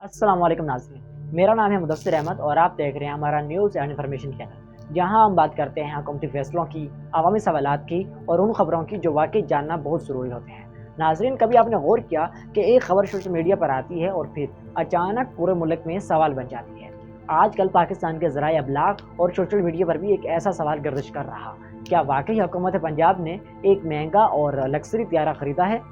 अस्सलाम वालेकुम नाज़रीन, मेरा नाम है मुदस्सिर अहमद और आप देख रहे हैं हमारा न्यूज़ एंड इन्फॉर्मेशन चैनल, जहां हम बात करते हैं हुकूमती फ़ैसलों की, अवामी सवालात की और उन खबरों की जो वाकई जानना बहुत ज़रूरी होते हैं। नाज़रीन, कभी आपने गौर किया कि एक खबर सोशल मीडिया पर आती है और फिर अचानक पूरे मुल्क में सवाल बन जाती है। आजकल पाकिस्तान के ज़राए अबलाग और सोशल मीडिया पर भी एक ऐसा सवाल गर्दिश कर रहा, क्या वाकई हुकूमत पंजाब ने एक महंगा और लग्जरी त्यारा खरीदा है?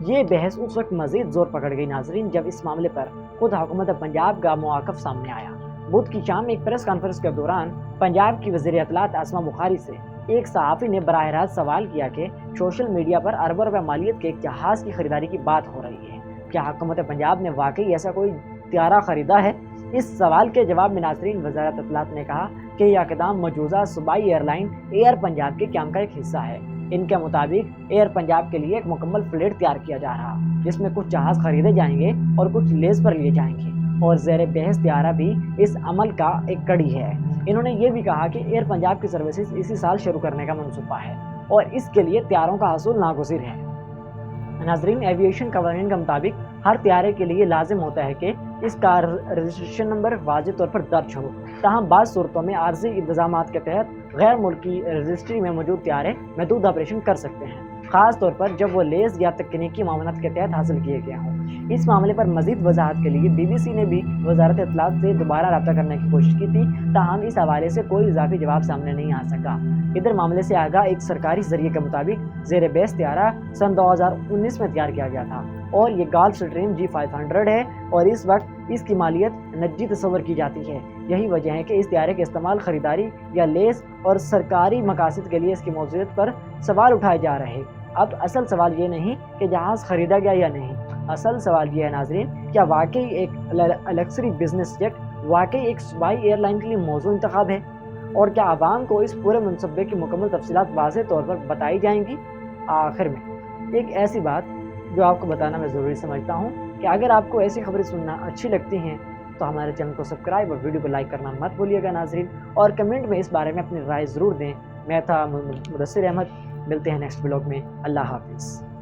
ये बहस उस वक्त मजीद जोर पकड़ गई नाजरीन, जब इस मामले पर खुद हुकूमत पंजाब का मौक़िफ़ सामने आया। बुध की शाम एक प्रेस कॉन्फ्रेंस के दौरान पंजाब की वज़ीर इत्तलात आसमा बुखारी से एक सहाफ़ी ने बराह रास्त सवाल किया कि सोशल मीडिया पर अरबों रुपए मालियत के एक जहाज़ की खरीदारी की बात हो रही है, क्या हुकूमत पंजाब ने वाकई ऐसा कोई त्यारा खरीदा है? इस सवाल के जवाब में नाजरीन, वज़ारत इत्तलात ने कहा कि यह इक़दाम मौजूदा सूबाई एयरलाइन एयर पंजाब के काम का एक हिस्सा है। इनके मुताबिक एयर पंजाब के लिए एक मुकम्मल फ्लीट तैयार किया जा रहा, जिसमें कुछ जहाज़ खरीदे जाएंगे और कुछ लीज पर लिए जाएंगे, और ज़ेर बहस त्यारा भी इस अमल का एक कड़ी है। इन्होंने ये भी कहा कि एयर पंजाब की सर्विसेज इसी साल शुरू करने का मनसूबा है और इसके लिए त्यारों का हसूल नागुज़िर है। नाजरीन, एविएशन कवानीन के मुताबिक हर त्यारे के लिए लाजिम होता है कि इसका रजिस्ट्रेशन नंबर वाज़ेह तौर पर दर्ज हो, ताहम बाज़ सूरतों में आर्जी इंतजामात के तहत गैर मुल्की रजिस्ट्री में मौजूद त्यारे महदूद ऑपरेशन कर सकते हैं, ख़ास तौर पर जब वो लेज़ या तकनीकी मामलात के तहत हासिल किए गए हों। इस मामले पर मज़ीद वजाहत के लिए BBC ने भी वजारत इत्तलात से दोबारा रब्ता करने की कोशिश की थी, ताहम इस हवाले से कोई इजाफी जवाब सामने नहीं आ सका। इधर मामले से आगाह एक सरकारी जरिए के मुताबिक ज़ेर बहस त्यारा सन 2019 में तैयार किया गया था और ये गल्फ स्ट्रीम G500 है और इस वक्त इसकी मालियत नजी तस्वर की जाती है। यही वजह है कि इस त्यारे के इस्तेमाल खरीदारी या लेस और सरकारी मकासद के लिए इसकी मौजूदियत पर सवाल उठाए जा रहे हैं। अब असल सवाल ये नहीं कि जहाज़ खरीदा गया या नहीं, असल सवाल ये है नाजरीन, क्या वाकई एक लग्जरी बिजनेस जेट वाकई एक सूबाई एयरलाइन के लिए मौजूद इंतखाब है, और क्या आवाम को इस पूरे मनसूबे की मुकम्मल तफसीलात वाज़ेह तौर पर बताई जाएंगी? आखिर में एक ऐसी बात जो आपको बताना मैं ज़रूरी समझता हूँ कि अगर आपको ऐसी खबरें सुनना अच्छी लगती हैं तो हमारे चैनल को सब्सक्राइब और वीडियो को लाइक करना मत भूलिएगा नाजरीन, और कमेंट में इस बारे में अपनी राय ज़रूर दें। मैं था मुदस्सिर अहमद, मिलते हैं नेक्स्ट ब्लॉग में। अल्लाह हाफिज़।